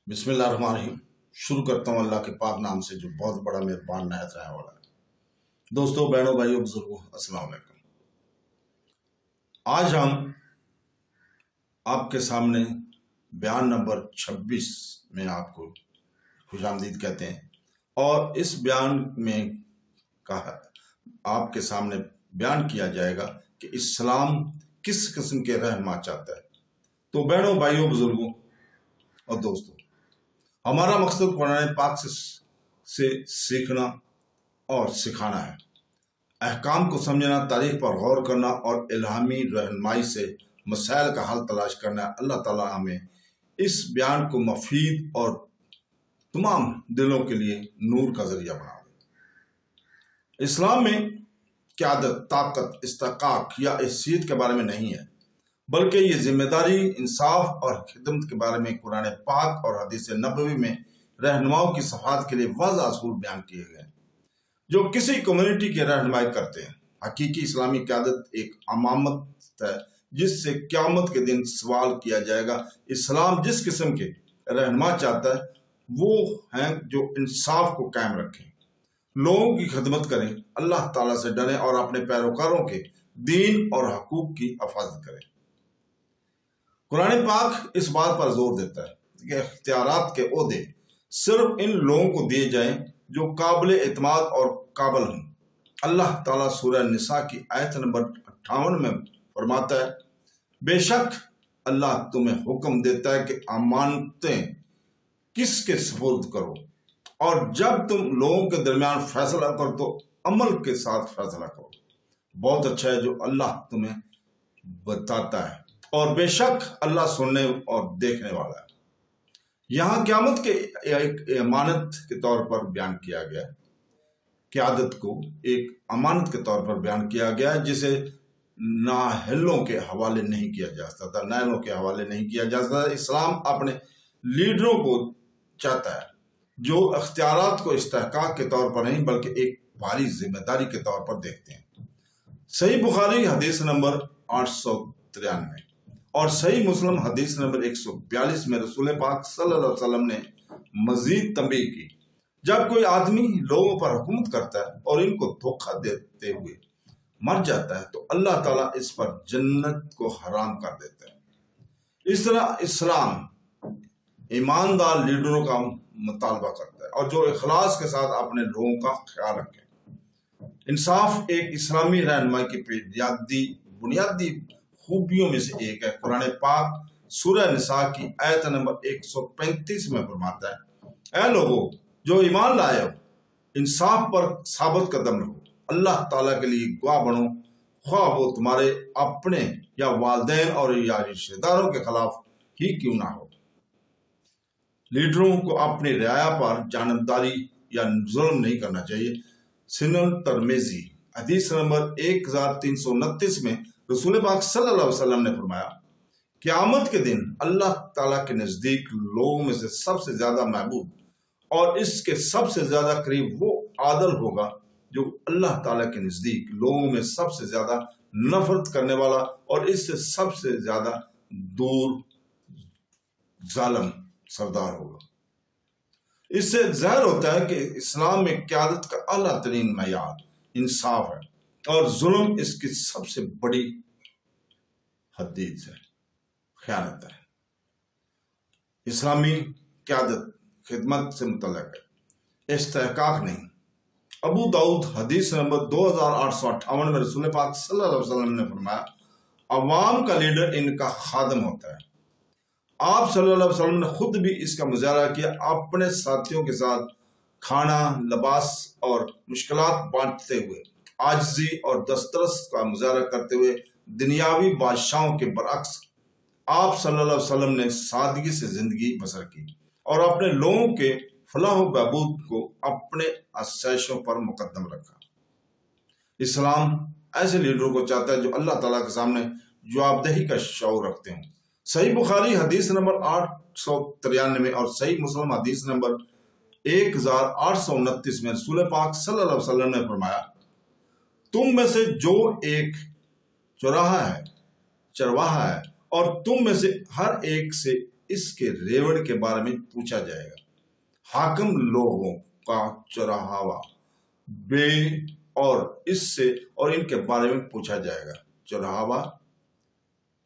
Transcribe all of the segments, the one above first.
بسم اللہ الرحمن الرحیم۔ شروع کرتا ہوں اللہ کے پاک نام سے جو بہت بڑا مہربان نہایت رحم والا ہے۔ دوستو، بہنوں، بھائیوں، بزرگوں، السلام علیکم۔ آج ہم آپ کے سامنے بیان نمبر 26 میں آپ کو خوش آمدید کہتے ہیں، اور اس بیان میں آپ کے سامنے بیان کیا جائے گا کہ اسلام کس قسم کے رہنما چاہتا ہے۔ تو بہنوں، بھائیوں، بزرگوں اور دوستوں، ہمارا مقصد قرآن پاک سے سیکھنا اور سکھانا ہے، احکام کو سمجھنا، تاریخ پر غور کرنا اور الہامی رہنمائی سے مسائل کا حل تلاش کرنا ہے۔ اللہ تعالیٰ ہمیں اس بیان کو مفید اور تمام دلوں کے لیے نور کا ذریعہ بنا دے۔ اسلام میں قیادت، طاقت، استحقاق یا حیثیت کے بارے میں نہیں ہے، بلکہ یہ ذمہ داری، انصاف اور خدمت کے بارے میں قرآن پاک اور حدیث نبوی میں رہنماؤں کی صفات کے لیے واضح اصول بیان کیے گئے ہیں جو کسی کمیونٹی کی رہنمائی کرتے ہیں۔ حقیقی اسلامی قیادت ایک امامت ہے جس سے قیامت کے دن سوال کیا جائے گا۔ اسلام جس قسم کے رہنما چاہتا ہے وہ ہیں جو انصاف کو قائم رکھیں، لوگوں کی خدمت کریں، اللہ تعالیٰ سے ڈریں اور اپنے پیروکاروں کے دین اور حقوق کی حفاظت کریں۔ قرآن پاک اس بات پر زور دیتا ہے کہ اختیارات کے عہدے صرف ان لوگوں کو دیے جائیں جو قابل اعتماد اور قابل ہوں۔ اللہ تعالیٰ سورہ نساء کی آیت نمبر 58 میں فرماتا ہے، بے شک اللہ تمہیں حکم دیتا ہے کہ امانتیں کس کے سپرد کرو، اور جب تم لوگوں کے درمیان فیصلہ کرو تو عمل کے ساتھ فیصلہ کرو۔ بہت اچھا ہے جو اللہ تمہیں بتاتا ہے، اور بے شک اللہ سننے اور دیکھنے والا ہے۔ یہاں قیامت کے ایک امانت کے طور پر بیان کیا گیا ہے، قیادت کو ایک امانت کے طور پر بیان کیا گیا ہے جسے نااہلوں کے حوالے نہیں کیا جا سکتا، نااہلوں کے حوالے نہیں کیا جا سکتا۔ اسلام اپنے لیڈروں کو چاہتا ہے جو اختیارات کو استحقاق کے طور پر نہیں بلکہ ایک بھاری ذمہ داری کے طور پر دیکھتے ہیں۔ صحیح بخاری حدیث نمبر 893 اور صحیح مسلم حدیث نمبر 142 میں رسول پاک صلی اللہ علیہ وسلم نے مزید تنبیہ کی، جب کوئی آدمی لوگوں پر حکومت کرتا ہے اور ان کو دھوکہ دیتے ہوئے مر جاتا ہے تو اللہ تعالیٰ اس پر جنت کو حرام کر دیتا ہے۔ اس طرح اسلام ایماندار لیڈروں کا مطالبہ کرتا ہے اور جو اخلاص کے ساتھ اپنے لوگوں کا خیال رکھیں۔ انصاف ایک اسلامی رہنمائی کی بنیادی خوبیوں میں سے ایک ہے۔ قرآن پاک سورہ نساء کی آیت نمبر 135 میں فرماتا ہے، اے لوگوں جو ایمان لائے ہو، انصاف پر ثابت قدم رہو، اللہ تعالیٰ کے لیے گواہ بنو، خواہ وہ تمہارے اپنے یا والدین اور یا رشتہ داروں کے خلاف ہی کیوں نہ ہو۔ لیڈروں کو اپنی رعایا پر جانبداری یا ظلم نہیں کرنا چاہیے۔ سنن ترمذی حدیث نمبر 1329 میں رسول پاک صلی اللہ علیہ وسلم نے فرمایا، قیامت کے دن اللہ تعالیٰ کے نزدیک لوگوں میں سے سب سے زیادہ محبوب اور اس کے سب سے زیادہ قریب وہ عادل ہوگا جو اللہ تعالیٰ کے نزدیک لوگوں میں سب سے زیادہ نفرت کرنے والا اور اس سے سب سے زیادہ دور ظالم سردار ہوگا۔ اس سے ظاہر ہوتا ہے کہ اسلام میں قیادت کا اعلیٰ ترین معیار انصاف ہے اور ظلم اس کی سب سے بڑی حدید ہے، خیانت ہے۔ اسلامی قیادت خدمت سے متعلق ہے، استحقاق نہیں۔ ابو داؤد حدیث نمبر 2858 میں رسول پاک صلی اللہ علیہ وسلم نے فرمایا، عوام کا لیڈر ان کا خادم ہوتا ہے۔ آپ صلی اللہ علیہ وسلم نے خود بھی اس کا مظاہرہ کیا، اپنے ساتھیوں کے ساتھ کھانا، لباس اور مشکلات بانٹتے ہوئے، عاجزی اور دسترس کا مظاہرہ کرتے ہوئے۔ دنیاوی بادشاہوں کے برعکس آپ صلی اللہ علیہ وسلم نے سادگی سے زندگی بسر کی اور اپنے لوگوں کے فلاح و بہبود کو اپنے آسائشوں پر مقدم رکھا۔ اسلام ایسے لیڈروں کو چاہتا ہے جو اللہ تعالیٰ کے سامنے جواب دہی کا شعور رکھتے ہوں۔ صحیح بخاری حدیث نمبر 893 اور صحیح مسلم حدیث نمبر 1829 میں رسول پاک صلی اللہ علیہ وسلم نے فرمایا، تم میں سے جو ایک چرواہا ہے اور تم میں سے ہر ایک سے اس کے ریوڑ کے بارے میں پوچھا جائے گا۔ حاکم لوگوں کا چرہاوا بے اور اس سے اور ان کے بارے میں پوچھا جائے گا، چرہاوا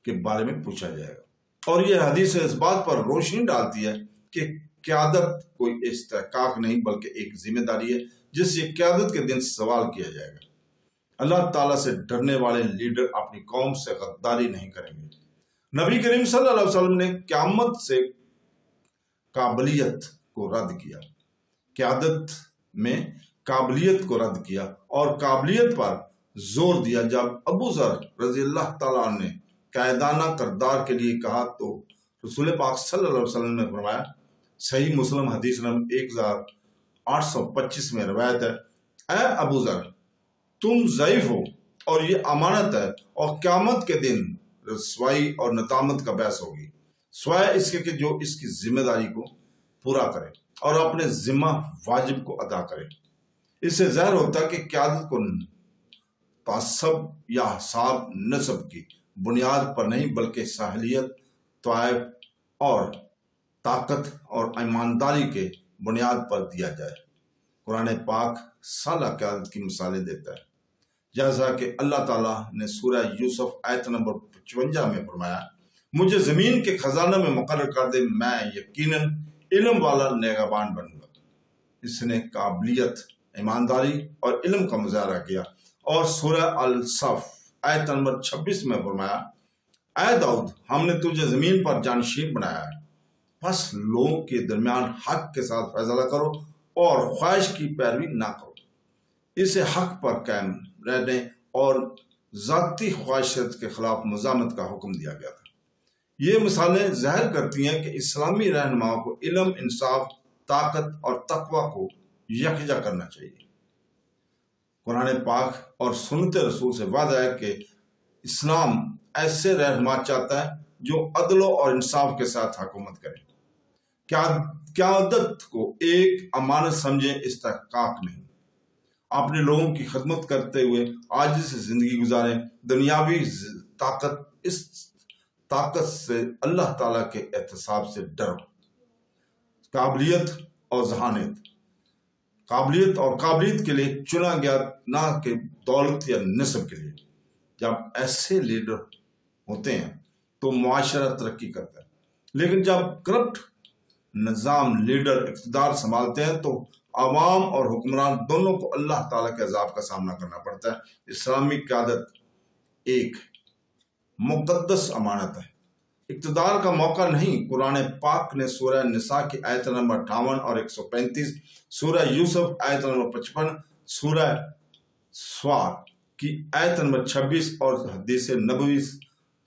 کے بارے میں پوچھا جائے گا۔ اور یہ حدیث اس بات پر روشنی ڈالتی ہے کہ قیادت کوئی استحقاق نہیں بلکہ ایک ذمہ داری ہے جس سے قیادت کے دن سوال کیا جائے گا۔ اللہ تعالیٰ سے ڈرنے والے لیڈر اپنی قوم سے غداری نہیں کریں گے۔ نبی کریم صلی اللہ علیہ وسلم نے قیامت سے قابلیت کو رد کیا، قیادت میں قابلیت کو رد کیا اور قابلیت پر زور دیا۔ جب ابو ذر رضی اللہ تعالیٰ عنہ نے قائدانہ کردار کے لیے کہا تو رسول پاک صلی اللہ علیہ وسلم نے فرمایا، صحیح مسلم حدیث نمبر 1825 میں روایت ہے، اے ابو ذر تم ضعیف ہو اور یہ امانت ہے، اور قیامت کے دن رسوائی اور ندامت کا باعث ہوگی، سوائے اس کے کہ جو اس کی ذمہ داری کو پورا کرے اور اپنے ذمہ واجب کو ادا کرے۔ اس سے ظاہر ہوتا ہے کہ قیادت کو تعصب یا حساب نسب کی بنیاد پر نہیں بلکہ صلاحیت، طائف اور طاقت اور ایمانداری کے بنیاد پر دیا جائے۔ قرآن پاک سالہ قیادت کی مثالیں دیتا ہے، جیسا کہ اللہ تعالیٰ نے سورہ یوسف آیت نمبر 55 میں فرمایا، مجھے زمین کے خزانہ میں مقرر کر دے، میں یقیناً علم والا نگہبان بنوں گا۔ اس نے قابلیت، ایمانداری اور علم کا مظاہرہ کیا۔ اور سورہ الصف آیت نمبر 26 میں فرمایا، اے داؤد ہم نے تجھے زمین پر جانشین بنایا ہے، بس لوگوں کے درمیان حق کے ساتھ فیصلہ کرو اور خواہش کی پیروی نہ کرو۔ اسے حق پر قائم رہنے اور ذاتی خواہشات کے خلاف مزاحمت کا حکم دیا گیا تھا۔ یہ مثالیں ظاہر کرتی ہیں کہ اسلامی رہنماؤں کو علم، انصاف، طاقت اور تقوی کو یکجا کرنا چاہیے۔ قرآن پاک اور سنت رسول سے وعدہ ہے کہ اسلام ایسے رہنما چاہتا ہے جو عدل اور انصاف کے ساتھ حکومت کرے، قیادت کو ایک امانت سمجھیں، استحقاق نہیں۔ اپنے لوگوں کی خدمت کرتے ہوئے عاجزی سے زندگی گزاریں۔ دنیاوی طاقت، اس طاقت سے اللہ تعالیٰ کے احتساب سے ڈرو۔ قابلیت اور ذہانت، قابلیت اور قابلیت کے لیے چنا گیا، نہ کہ دولت یا نسب کے لیے۔ جب ایسے لیڈر ہوتے ہیں تو معاشرہ ترقی کرتا ہے، لیکن جب کرپٹ نظام لیڈر اقتدار سنبھالتے ہیں تو عوام اور حکمران دونوں کو اللہ تعالیٰ کے عذاب کا سامنا کرنا پڑتا ہے۔ اسلامی قیادت ایک مقدس امانت ہے، اقتدار کا موقع نہیں۔ قرآن پاک نے سورہ نساء کی آیت نمبر 58 اور 135، سورہ یوسف آیت نمبر 55، سورہ سواد کی آیت نمبر 26 اور حدیث نبوی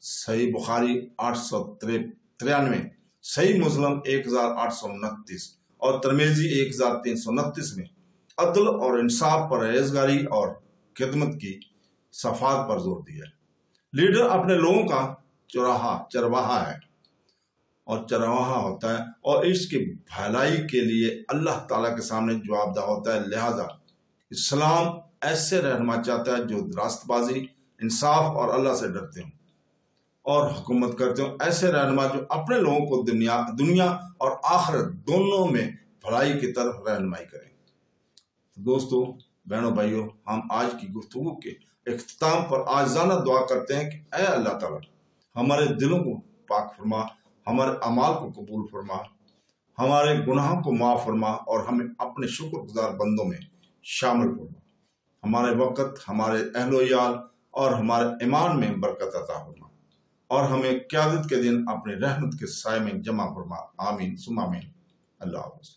صحیح بخاری 893، صحیح مسلم 1829 اور ترمذی 1329 میں عدل اور انصاف، پرہیزگاری اور خدمت کی صفات پر زور دیا ہے۔ لیڈر اپنے لوگوں کا چرواہا ہے اور چرواہا ہوتا ہے اور اس کی بھلائی کے لیے اللہ تعالیٰ کے سامنے جواب دہ ہوتا ہے۔ لہذا اسلام ایسے رہنما چاہتا ہے جو راست بازی، انصاف اور اللہ سے ڈرتے ہوں اور حکومت کرتے ہوں، ایسے رہنما جو اپنے لوگوں کو دنیا اور آخرت دونوں میں بھلائی کی طرف رہنمائی کریں۔ دوستو، بہنوں، بھائیوں، ہم آج کی گفتگو کے اختتام پر عاجزانہ دعا کرتے ہیں کہ اے اللہ تعالیٰ ہمارے دلوں کو پاک فرما، ہمارے اعمال کو قبول فرما، ہمارے گناہوں کو معاف فرما اور ہمیں اپنے شکر گزار بندوں میں شامل فرما۔ ہمارے وقت، ہمارے اہل و عیال اور ہمارے ایمان میں برکت عطا فرما اور ہمیں قیادت کے دن اپنے رحمت کے سائے میں جمع فرما۔ آمین ثم آمین۔ اللہ حافظ۔